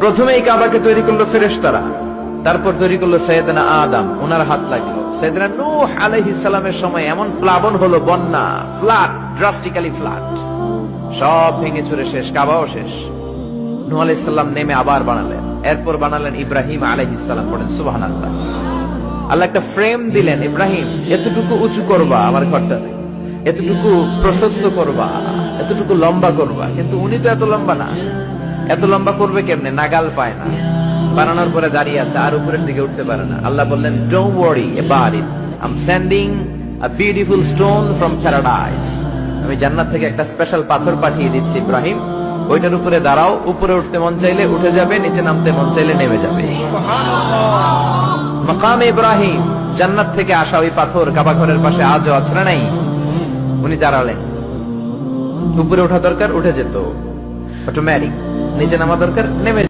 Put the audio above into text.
প্রথমেই কাবাকে তৈরি করলো ফেরেশতারা, তারপর তৈরি করলো সাইয়েদনা আদম, ওনার হাত লাগলো। সাইয়েদনা নূহ আলাইহিস সালামের সময় এমন প্লাবন হলো, বন্যা, ফ্লাড, ড্রাস্টিক্যালি ফ্লাড, সব ভেঙে চুরে শেষ, কাবাও শেষ। নূহ আলাইহিস সালাম নেমে আবার বানালেন, এরপর বানালেন ইব্রাহিম আলাইহিস সালাম। পড়েন সুবহানাল্লাহ। আল্লাহ একটা ফ্রেম দিলেন, ইব্রাহিম এতটুকু উঁচু করবা আমার ঘরটা, এতটুকু প্রশস্ত করবা, এতটুকু লম্বা করবা। কিন্তু উনি তো এত লম্বা না, এত লম্বা করবে কেমনে? নাগাল পায় না, বানানোর পরে দাঁড়িয়ে আছে, আর উপরের দিকে উঠতে পারে না। আল্লাহ বললেন, don't worry about it, I am sending a beautiful stone from paradise. আমি জান্নাত থেকে একটা স্পেশাল পাথর পাঠিয়ে দিচ্ছি ইব্রাহিম, ওইটার উপরে দাঁড়াও, উপরে উঠতে মন চাইলে উঠে যাবে, নিচে নামতে মন চাইলে নেমে যাবে। মাকাম ইব্রাহিম, জান্নাত থেকে আসা ওই পাথর কাবা ঘরের পাশে আজও আছে না নাই? উনি দাঁড়ালেন, উপরে ওঠা দরকার উঠে যেত অটোমেটিক, নিচে নামা দরকার নেমে